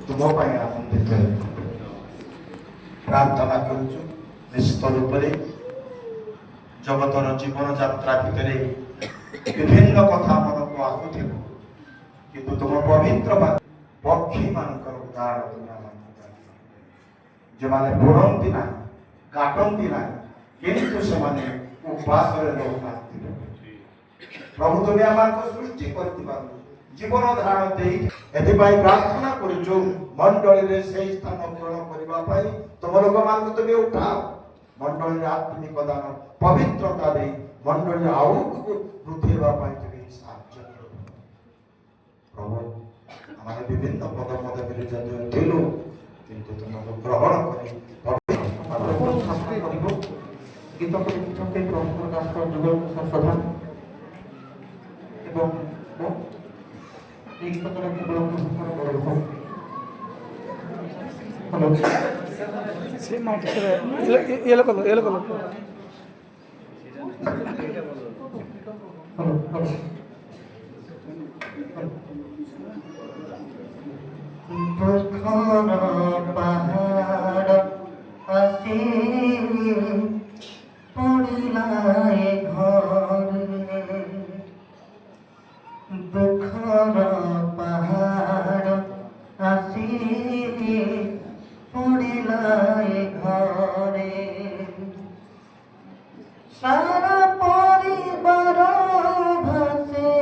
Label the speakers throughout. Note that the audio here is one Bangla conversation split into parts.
Speaker 1: ତୁମ ପାଇଁ ଆନନ୍ଦିତ ପ୍ରାର୍ଥନା କରୁଛୁ। ନିଶ୍ଚିତ ରୂପରେ ଜଗତର ଜୀବନ ଯାତ୍ରା ଭିତରେ ବିଭିନ୍ନ କଥା ମନକୁ ଆସୁଥିବ, କିନ୍ତୁ ତୁମ ପବିତ୍ର ପକ୍ଷୀ ମାନଙ୍କର ଉଦାହରଣ ତୁମେ ଆମକୁ ଜାଣିଛ, ଯେଉଁମାନେ ବୁଣନ୍ତି ନାହିଁ, କାଟନ୍ତି ନାହିଁ, କିନ୍ତୁ ସେମାନେ ଉପାସରେ ରହୁନାହାନ୍ତି। ପ୍ରଭୁ ତୁମେ ଆମକୁ ସୃଷ୍ଟି କରିଥିବାରୁ ଜୀବନ ଧାରଣ ଦେଇ ଏଥିପାଇଁ ପ୍ରାର୍ଥନା କରୁଛୁ ମଣ୍ଡଳୀରେ ସେହି ସ୍ଥାନ ପୂରଣ କରିବା ପାଇଁ ତୁମ ଲୋକମାନଙ୍କୁ ତୁମେ ଉଠାଅ। ମଣ୍ଡଳୀରେ ଆତ୍ମିକ ଦାନ ପବିତ୍ରତା ଦେଇ ମଣ୍ଡଳୀରେ ଆଉ ବୃଦ୍ଧି ହେବା ପାଇଁ ତୁମେ ସାହାଯ୍ୟ କର। ପ୍ରଭୁ ଆମେ ବିଭିନ୍ନ ପଦ ପଦବୀରେ ଯଦିଓ ଥିଲୁ, କିନ୍ତୁ ତୁମକୁ ଗ୍ରହଣ କରି
Speaker 2: ଗୀତ ଲେଖିଛନ୍ତି ପ୍ରଭୁଙ୍କ ଦାସ ଯୁଗଳ ପ୍ରଧାନ ଏବଂ এই গীতটা কেবল ঘোষণা করে দেব। হ্যালো
Speaker 3: সে মাইক করে এলো কলো
Speaker 2: হ্যালো হ্যালো পাহাড় আসি পড়িলায় ঘরে দুঃখর পাহাড় আসি পড়িলায় ঘরে সারা পরিবার ভাসে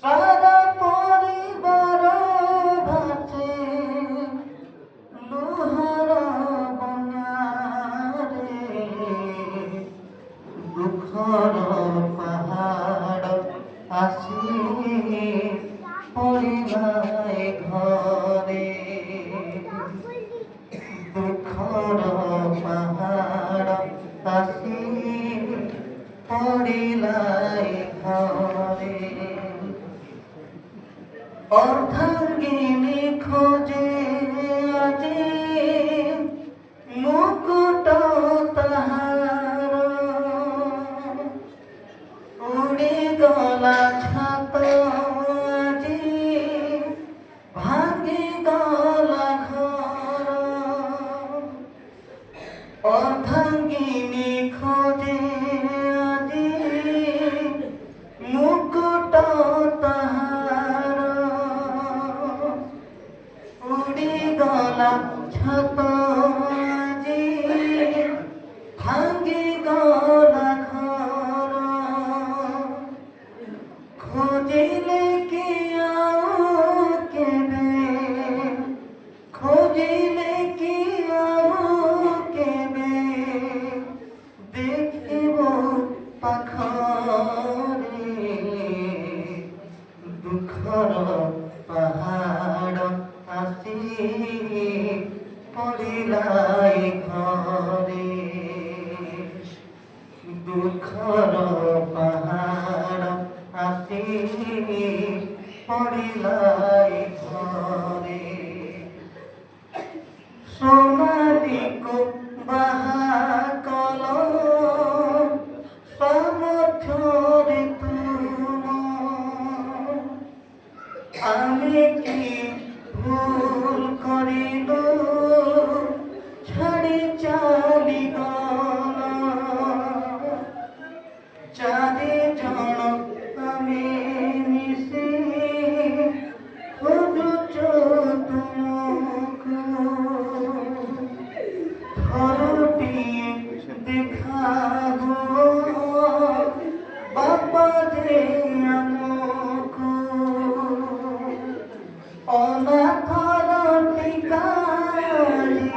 Speaker 2: সারা পরিবার ভাসে লোহার বন্যারে দুঃখর পাহাড় আসি পরিবারে ঘরে দুঃখর পাহাড় আসি পড়িলাই ঘরে অর্ধাঙ্গিনী খোঁজে আজি মুকুট তাহার উড়ে গলা ছাত আজি ভাঙে গলা ঘর অর্ধাঙ্গিনী খোঁজে আজি মুকুট তাহার উড়ে গলা ছাত আজি ভাঙে গলা ঘর খোঁজিলে কি আও কেবে খোঁজিলে কি আও কেবে দেখিব পাখরে দুঃখর পাহাড় আসি পড়িলাই ঘরে দুঃখর পাহাড় আসি পড়িলাই ঘরে সোনালিক বাহাকল সামর্থ্যরে তুম আমি কি ভুল করিল ছাড়ি চালি গল চারি জন আমি মিশি খুঁজুছ তুমକୁ ଥରୁଟିଏ ଦେଖାବ ବାପା ଯେ ଆମକୁ ଅନାଥର ଠିକାରି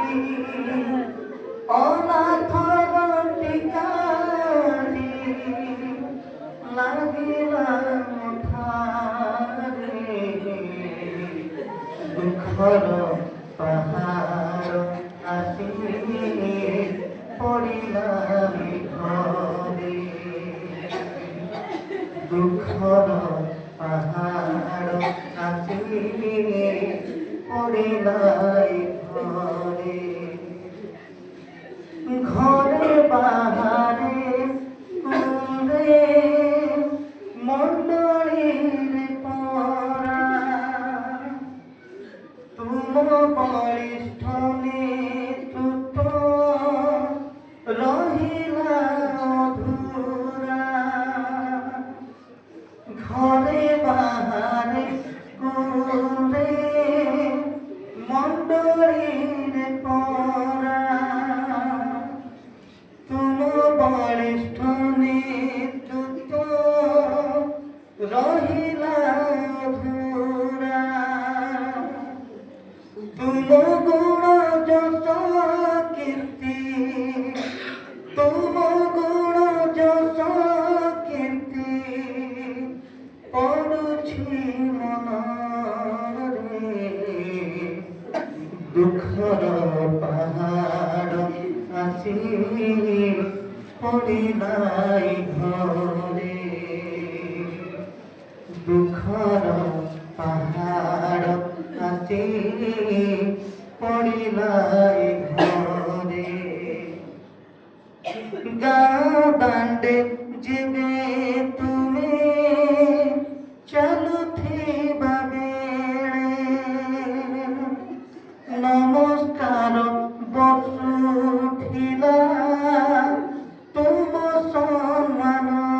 Speaker 2: ଅନାଥର ଠିକାରି লাগিলা ঠারে দুঃখর পাহাড় আসি পড়িলাম ঘরে দুঃখর পাহাড় আসি পড়িলাই ঘরে ঘরে বাহারে কুঁড়ে মণ্ডলীর পরা বলিষ্ঠ নেতৃত্ব রহিলা অধুরা, ঘরে বাহারে কুলে মণ্ডলীর পরা, তুম বলিষ্ঠ নেতৃত্ব রহিলা অধুরা, তুম গুণ যশ কীর্তি, তুম গুণ যশ কীর্তি পড়ুছি মନରେ, দুঃখর পাহাড় আসি পড়িলাই ঘরে, দুঃখর পাহাড় আসি পড়িলাই ঘরে, গাঁও দাণ্ডে যেবে তুমি চালুথিবা বেড়ে, নমস্কার বসুথিলা তুম সম্মাନରେ,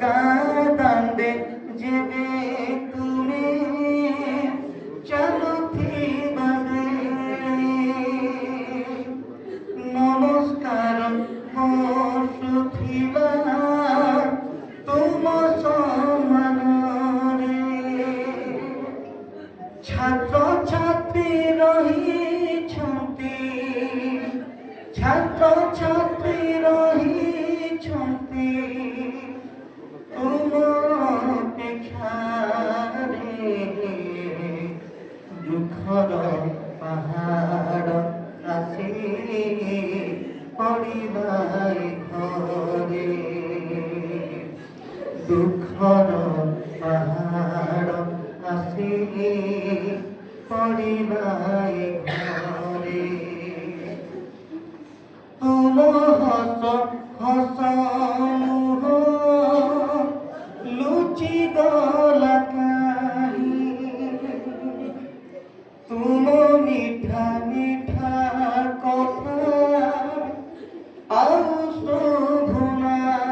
Speaker 2: গাঁও দাণ্ডে যেবে তুমি চালুথিবা বেড়ে, নমস্কার বসুথিলা তুম সম্মাନରେ, ছাত্র ছাত্রী রহিছন্তি, ছাত্র ছাত্রী রহিছন্তি তুম অপেক্ষারে, দুঃখর পাহাড় আসি পড়িলাই ঘরে, দুঃখর পাহাড় আসি পড়িলাই ঘরে, তুম হস হস মুহ লুচি গলা কাহি, তুম মিঠা মিঠা কথা ଆଉ ଶୋଭୁନାହିଁ,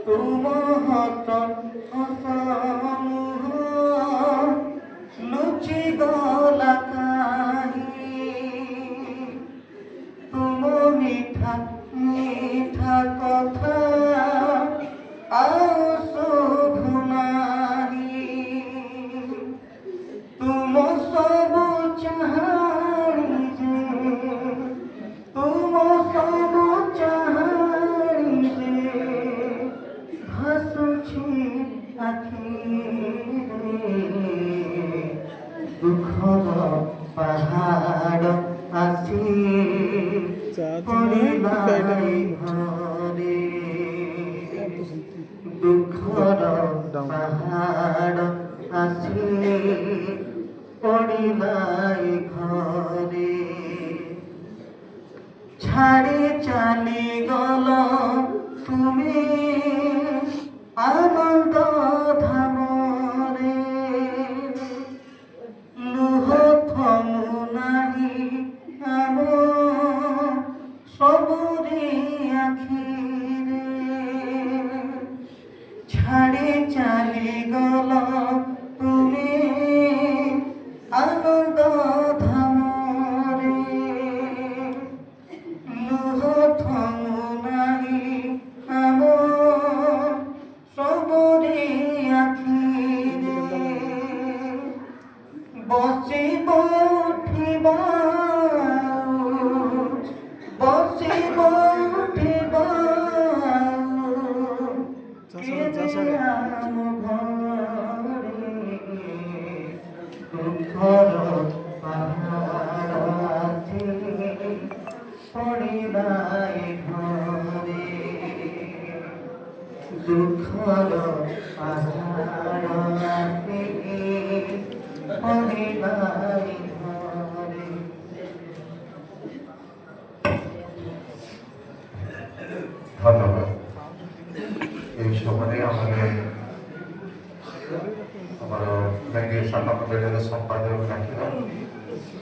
Speaker 2: ତୁମ ହସ ହସ ମୁହ ଲୁଚି ଗଲା କାହିଁ, ତୁମ ମିଠା ମିଠା କଥା ଆଉ ଶୋଭୁନାହିଁ, ତୁମ ସବୁ ଚାହାଣି ଯେ, ତୁମ ସବୁ ଚାହାଣି ଯେ ଭାସୁଛି ଆଖିରେ, ଦୁଃଖର ପାହାଡ଼ আসি পড়িলাই ঘরে, দুঃখর পাহাড় আসি পড়িলাই ঘরে, ছাড়ি চালি গল তুমি আনন্দ ধামরে, লুহ থমু নাহি আম সবুরি আখিরে, ছাড়ি চালি গল তুমি আনন্দ ধামরে, লুহ থমু নাহি আম সবুরি আখিরে, বসিব উঠিব বসিব উঠিব আম ঘরে, দুঃখর পাহাড় আসি পড়িলাই ঘরে, দুঃখর পাহাড় আসি পড়িলাই ঘরে।
Speaker 1: ধন্যবাদ। এই সময়ে আমাদের ଆମର ବେଙ୍ଗୀ ଶାଖା ମଣ୍ଡଳୀର ସମ୍ପାଦକ ଡାକିବା